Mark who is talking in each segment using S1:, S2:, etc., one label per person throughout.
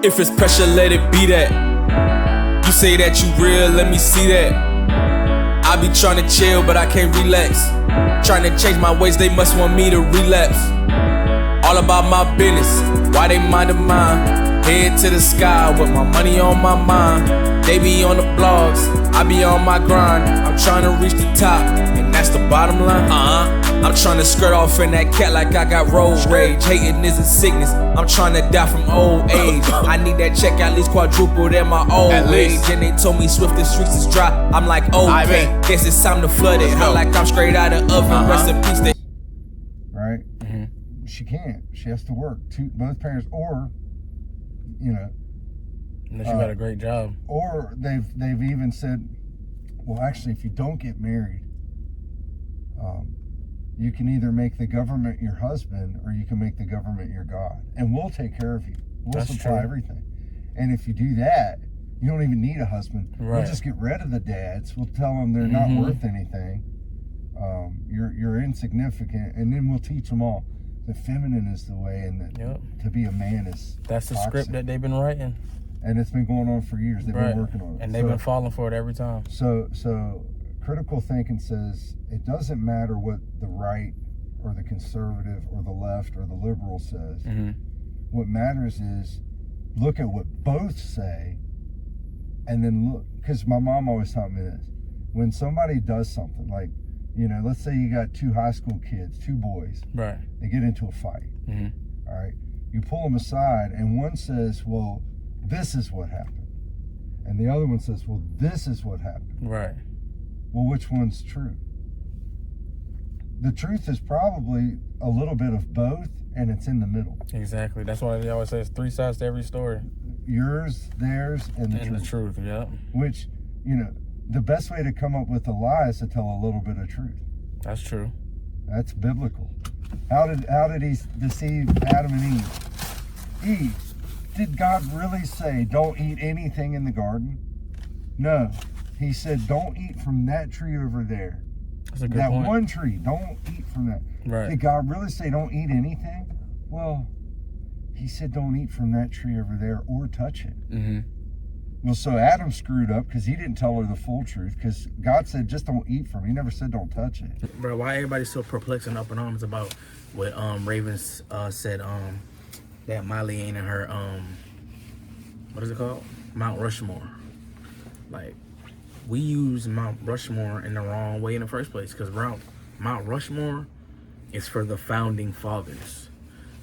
S1: If it's pressure, let it be that. You say that you real, let me see that. I be tryna chill, but I can't relax. Tryna change my ways, they must want me to relapse. All about my business, why they mindin' mine? Head to the sky with my money on my mind. They be on the blogs, I be on my grind. I'm tryna reach the top, and that's the bottom line. I'm tryna skirt off in that cat like I got road rage. Hating is a sickness, I'm tryna die from old age. I need that check at least quadruple than my old age. And they told me Swift the streets is dry, I'm like okay, guess it's time to flood it. How like I'm straight out of oven, rest in peace.
S2: Right? She can't, she has to work, both parents, or you know,
S3: unless you got a great job.
S2: Or they've even said, well, actually, if you don't get married, you can either make the government your husband or you can make the government your God, and we'll take care of you. We'll supply everything. And if you do that, you don't even need a husband. Right. We'll just get rid of the dads. We'll tell them they're not worth anything. You're insignificant, and then we'll teach them all that feminine is the way, and that to be a man is
S3: that's the
S2: toxic.
S3: script that they've been writing,
S2: and it's been going on for years. They've been working on it,
S3: and they've been falling for it every time.
S2: So critical thinking says it doesn't matter what the right or the conservative or the left or the liberal says. What matters is look at what both say, and then look, because my mom always taught me this: when somebody does something like, you know, let's say you got two high school kids, two boys.
S3: Right.
S2: They get into a fight. All right. You pull them aside, and one says, well, this is what happened. And the other one says, well, this is what happened.
S3: Right.
S2: Well, which one's true? The truth is probably a little bit of both, and it's in the middle.
S3: Exactly. That's why they always say it's three sides to every story.
S2: Yours, theirs, and the truth.
S3: The truth, yeah.
S2: Which, you know, the best way to come up with a lie is to tell a little bit of truth.
S3: That's true.
S2: That's biblical. How did he deceive Adam and Eve? Eve, did God really say don't eat anything in the garden? No. He said don't eat from that tree over there.
S3: That's a good point.
S2: That one tree, don't eat from that.
S3: Right.
S2: Did God really say don't eat anything? Well, he said don't eat from that tree over there or touch it. Well, so Adam screwed up because he didn't tell her the full truth, because God said just don't eat from it. He never said don't touch it.
S3: Bro, why everybody so perplexed and up in arms about what Ravens said that Miley ain't in her what is it called? Mount Rushmore. Like, we use Mount Rushmore in the wrong way in the first place, because Mount Rushmore is for the founding fathers.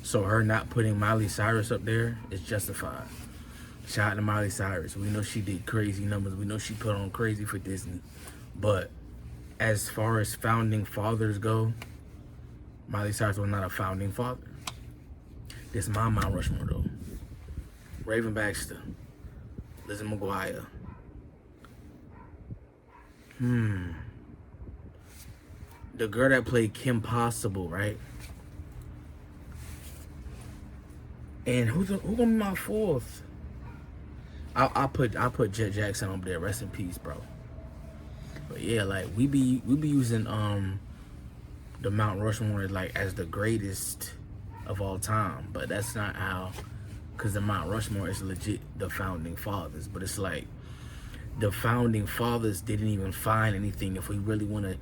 S3: So her not putting Miley Cyrus up there is justified. Shout out to Miley Cyrus. We know she did crazy numbers. We know she put on crazy for Disney. But as far as founding fathers go, Miley Cyrus was not a founding father. This is my Mount Rushmore, though. Raven Baxter. Lizzie McGuire. The girl that played Kim Possible, right? And who gonna be my fourth? I put Jet Jackson up there. Rest in peace, bro. But yeah, like we be using the Mount Rushmore like as the greatest of all time, but that's not how. Because the Mount Rushmore is legit the founding fathers, but it's like the founding fathers didn't even find anything. If we really want to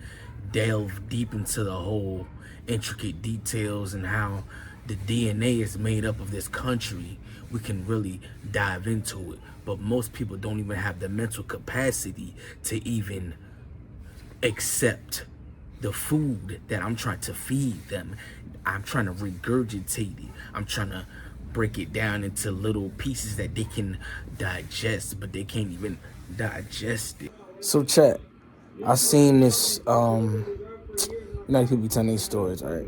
S3: delve deep into the whole intricate details and how the DNA is made up of this country, we can really dive into it. But most people don't even have the mental capacity to even accept the food that I'm trying to feed them. I'm trying to regurgitate it. I'm trying to break it down into little pieces that they can digest, but they can't even digest it. So chat, I seen this, you know, people be telling these stories, right?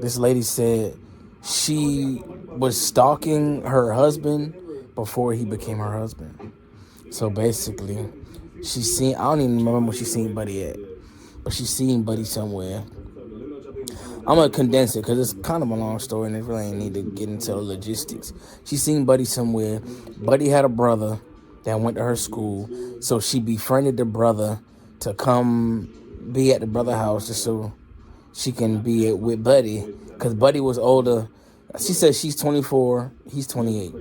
S3: This lady said she was stalking her husband before he became her husband. So basically, she seen, I don't even remember where she seen Buddy at, but she seen Buddy somewhere. I'm going to condense it because it's kind of a long story and it really ain't need to get into the logistics. She seen Buddy somewhere. Buddy had a brother that went to her school, so she befriended the brother to come be at the brother house just so she can be with Buddy, because Buddy was older She said she's 24, he's 28.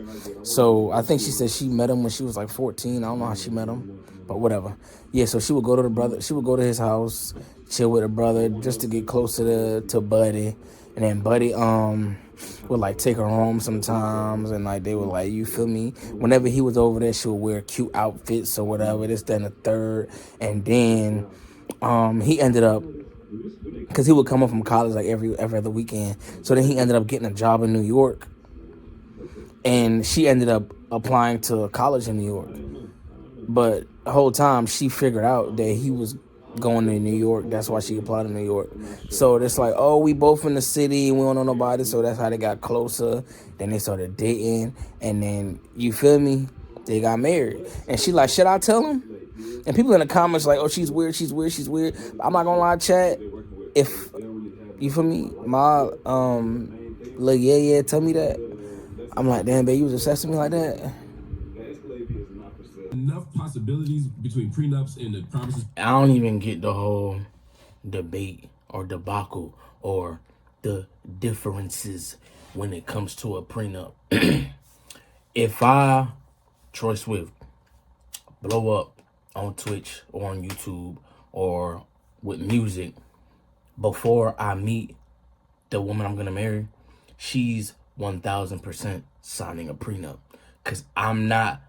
S3: So I think she said she met him when she was like 14. I don't know how she met him, but whatever. Yeah, so she would go to the brother. She would go to his house, chill with her brother, just to get closer to Buddy. And then Buddy would like take her home sometimes, and like they would like, you feel me? Whenever he was over there, she would wear cute outfits or whatever. This, that, and the third. And then he ended up, because he would come up from college like every other weekend. So then he ended up getting a job in New York. And she ended up applying to college in New York. But the whole time she figured out that he was going to New York. That's why she applied to New York. So it's like, oh, we both in the city. We don't know nobody. So that's how they got closer. Then they started dating. And then, you feel me? They got married. And she like, should I tell him? And people in the comments like, oh, she's weird. I'm not gonna lie, chat. If, you feel me? My, look, yeah, tell me that. I'm like, damn, babe, you was obsessed with me like that?
S4: Enough possibilities between prenups and the promises.
S3: I don't even get the whole debate or debacle or the differences when it comes to a prenup. If I, Troy Swift, blow up on Twitch or on YouTube or with music, before I meet the woman I'm gonna marry, she's 1000% signing a prenup. Cause I'm not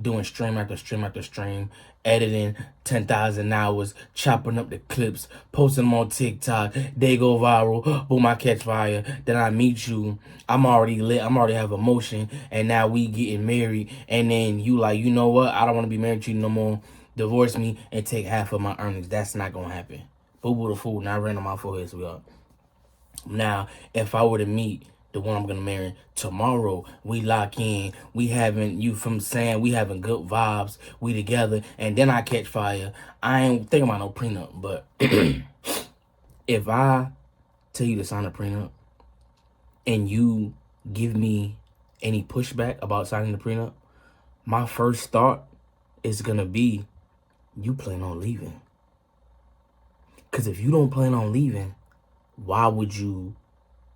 S3: doing stream after stream after stream, editing 10,000 hours, chopping up the clips, posting them on TikTok. They go viral. Boom, I catch fire. Then I meet you. I'm already lit. I'm already have emotion. And now we getting married. And then you like, you know what? I don't want to be married to you no more. Divorce me and take half of my earnings. That's not going to happen. Boo-boo the fool. Now I ran on my forehead, so we are. Now, if I were to meet the one I'm gonna marry tomorrow, we lock in, we having, you from saying, we having good vibes, we together, and then I catch fire. I ain't thinking about no prenup, but if I tell you to sign a prenup and you give me any pushback about signing the prenup, my first thought is gonna be, you plan on leaving. Because if you don't plan on leaving, why would you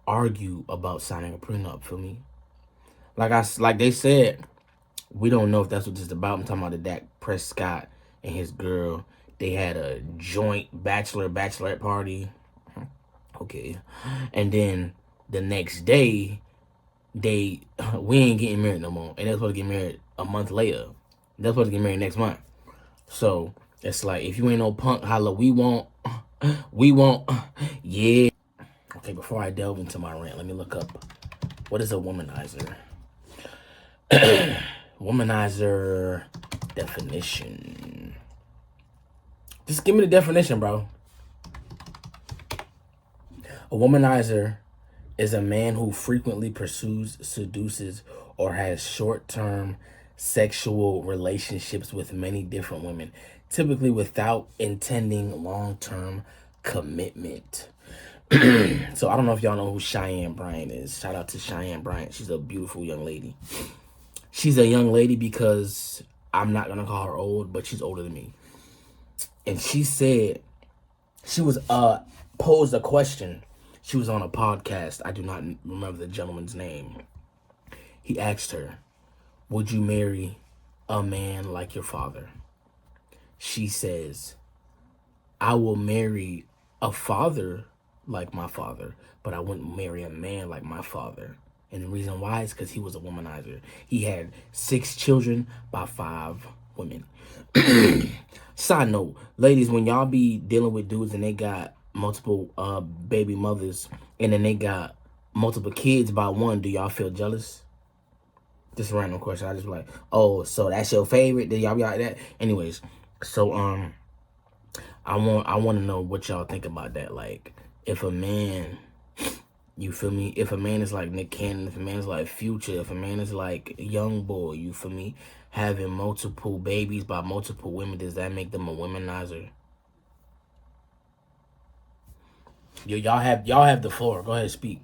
S3: argue about signing a prenup for me? Like they said, we don't know if that's what this is about. I'm talking about the Dak Prescott and his girl. They had a joint bachelorette party. Okay. And then the next day, we ain't getting married no more. And they're supposed to get married a month later. They're supposed to get married next month. So it's like, if you ain't no punk, holla, we won't, yeah. Okay, before I delve into my rant, let me look up, what is a womanizer? Womanizer definition. Just give me the definition, bro. A womanizer is a man who frequently pursues, seduces, or has short-term sexual relationships with many different women, typically without intending long-term commitment. So I don't know if y'all know who Cheyenne Bryant is. Shout out to Cheyenne Bryant. She's a beautiful young lady. She's a young lady because I'm not gonna call her old, but she's older than me. And she said, she was posed a question. She was on a podcast. I do not remember the gentleman's name. He asked her, would you marry a man like your father? She says, I will marry a father like my father, but I wouldn't marry a man like my father. And the reason why is because he was a womanizer. He had 6 children by 5 women. Side note, ladies, when y'all be dealing with dudes and they got multiple baby mothers and then they got multiple kids by one, do y'all feel jealous? Just a random question. I just be like, oh, so that's your favorite? Did y'all be like that? Anyways, so I want to know what y'all think about that. Like, if a man, you feel me? If a man is like Nick Cannon, if a man is like Future, if a man is like Young Boy, you feel me? Having multiple babies by multiple women, does that make them a womanizer? Y'all have the floor. Go ahead and speak.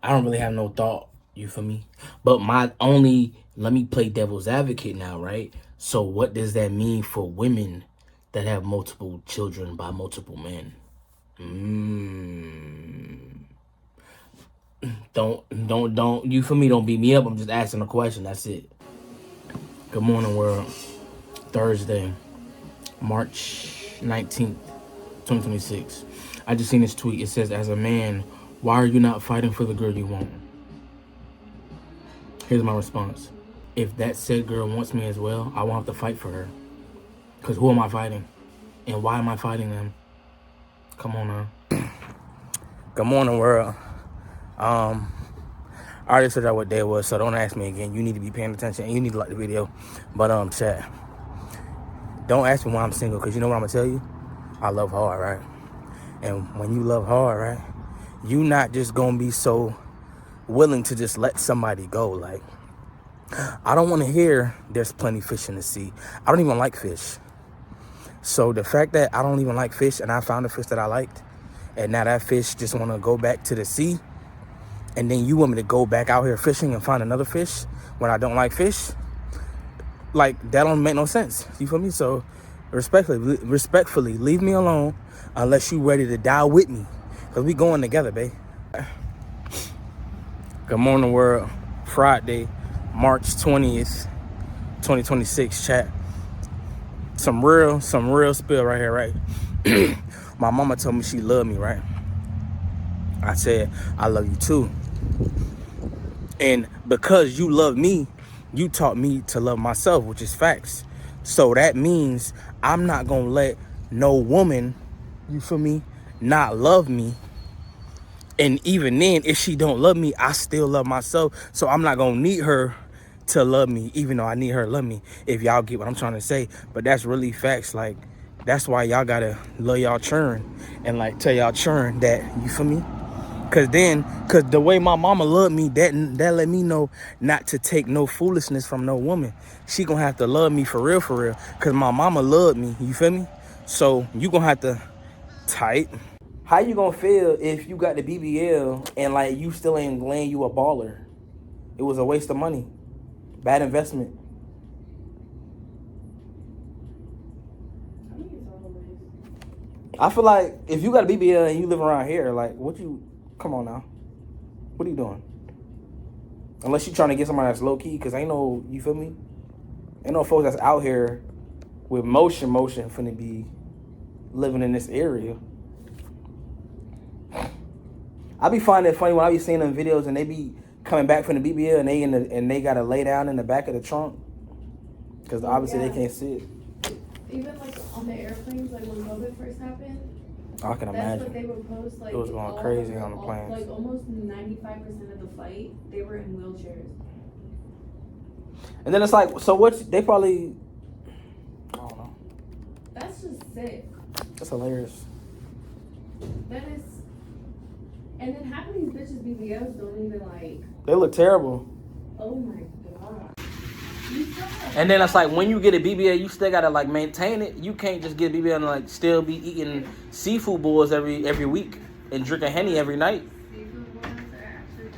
S3: I don't really have no thought, you feel me? But let me play devil's advocate now, right? So what does that mean for women that have multiple children by multiple men? Don't, you feel me? Don't beat me up. I'm just asking a question. That's it. Good morning, world. Thursday, March 19th, 2026. I just seen this tweet. It says, as a man, why are you not fighting for the girl you want? Here's my response. If that said girl wants me as well, I won't have to fight for her. Because who am I fighting? And why am I fighting them? Come on now. Good morning, world. I already said out what day it was, so don't ask me again. You need to be paying attention and you need to like the video. But chat, don't ask me why I'm single, because you know what I'm gonna tell you? I love hard, right? And when you love hard, right, you not just gonna be so willing to just let somebody go. Like, I don't want to hear there's plenty fish in the sea. I don't even like fish. So the fact that I don't even like fish and I found a fish that I liked, and now that fish just want to go back to the sea, and then you want me to go back out here fishing and find another fish when I don't like fish, like, that don't make no sense. You feel me? So respectfully, leave me alone unless you ready to die with me, because we going together, babe. Good morning, world. Friday, March 20th, 2026, chat. Some real spill right here, right? My mama told me she loved me, right? I said, I love you too. And because you love me, you taught me to love myself, which is facts. So that means I'm not gonna let no woman, you feel me, not love me. And even then, if she don't love me, I still love myself. So I'm not gonna need her to love me, even though I need her to love me, if y'all get what I'm trying to say. But that's really facts. Like, that's why y'all gotta love y'all churn and like tell y'all churn that, you feel me? Cause the way my mama loved me, that let me know not to take no foolishness from no woman. She gonna have to love me for real. Cause my mama loved me, you feel me? So you gonna have to tight. How you gonna feel if you got the BBL and like you still ain't laying you a baller? It was a waste of money. Bad investment. I feel like if you got a BBL and you live around here, like, come on now. What are you doing? Unless you trying to get somebody that's low key, because ain't no, you feel me? Ain't no folks that's out here with motion finna be living in this area. I be finding it funny when I be seeing them videos and they be coming back from the BBL and they gotta lay down in the back of the trunk because obviously they can't sit.
S5: Even like on the airplanes, like when COVID first happened,
S3: I can imagine.
S5: that's what they would post. Like,
S3: it was going crazy on the planes.
S5: Like almost 95% of the flight, they were in wheelchairs.
S3: And then it's like, so what? They probably, I don't know.
S5: That's just sick.
S3: That's hilarious.
S5: That is. And then half of these bitches BBLs don't even like.
S3: They look terrible.
S5: Oh my god.
S3: And then it's like when you get a BBL, you still gotta like maintain it. You can't just get a BBL and like still be eating seafood bowls every week and drinking Henny every night.
S5: Seafood ones are actually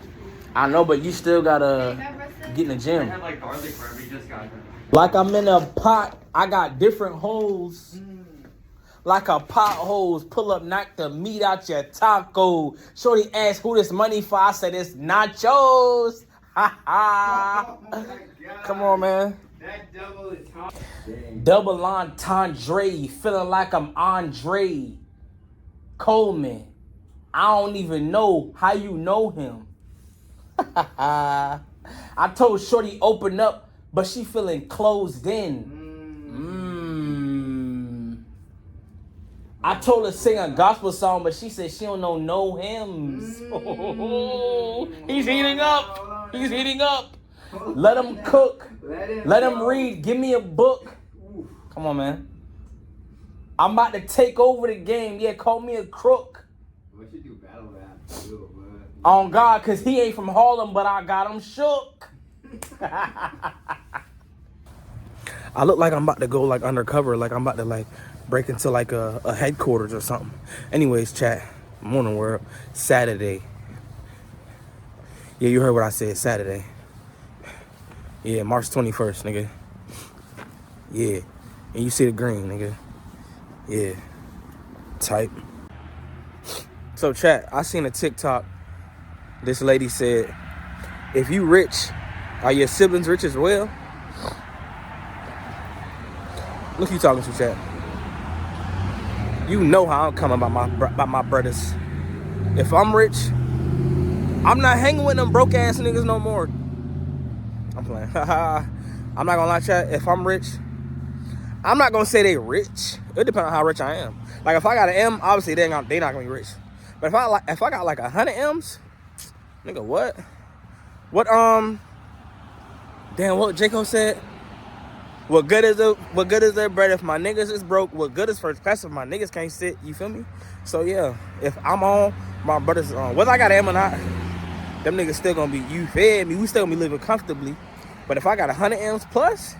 S3: I know, but you still gotta get in the gym. Like I'm in a pot. I got different holes. Like a potholes, pull up, knock the meat out your taco. Shorty asked who this money for. I said it's nachos. Ha ha. Come on, man.
S6: That double is hot.
S3: Double entendre. Feeling like I'm Andre Coleman. I don't even know how you know him. I told Shorty open up, but she feeling closed in. I told her to sing a gospel song, but she said she don't know no hymns. He's heating up. He's heating up. Let him cook. Let him read. Give me a book. Come on, man. I'm about to take over the game. Yeah, call me a crook.
S6: What you do battle rap?
S3: On God, because he ain't from Harlem, but I got him shook. I look like I'm about to go like undercover, like I'm about to like break into like a headquarters or something. Anyways, chat, morning world, Saturday. Yeah, you heard what I said, Saturday. Yeah, March 21st, nigga. Yeah, and you see the green, nigga. Yeah, type. So chat, I seen a TikTok This lady said, if you rich, are your siblings rich as well? Look who you talking to, chat. You know how I'm coming about my brothers. If I'm rich, I'm not hanging with them broke ass niggas no more. I'm playing. I'm not gonna lie, chat. If I'm rich, I'm not gonna say they rich. It depends on how rich I am. Like if I got an M, obviously they not gonna be rich. But if I got like 100 M's, nigga, what? Damn, what J. Cole said? What good is their bread if my niggas is broke? What good is first class if my niggas can't sit? You feel me? So yeah, if I'm on, my brothers on. Whether I got an M or not, them niggas still gonna be, you fed me, we still gonna be living comfortably. But if I got 100 M's plus,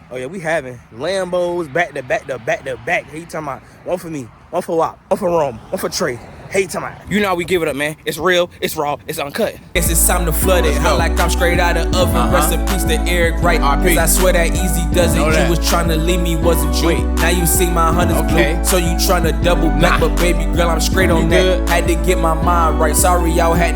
S3: oh yeah, we having Lambos back to back. He talking about one for me, one for WAP, one for Rome, one for Trey. Hey, time out. You know how we give it up, man. It's real, it's raw, it's uncut.
S1: Guess it's time to flood it. I like I'm straight out of oven. Rest in peace to Eric Wright. Cause I swear that easy does it. You was trying to leave me, wasn't you? Now you see my hunters blue. So you trying to double back. But baby girl, I'm straight on that. Had to get my mind right. Sorry, y'all had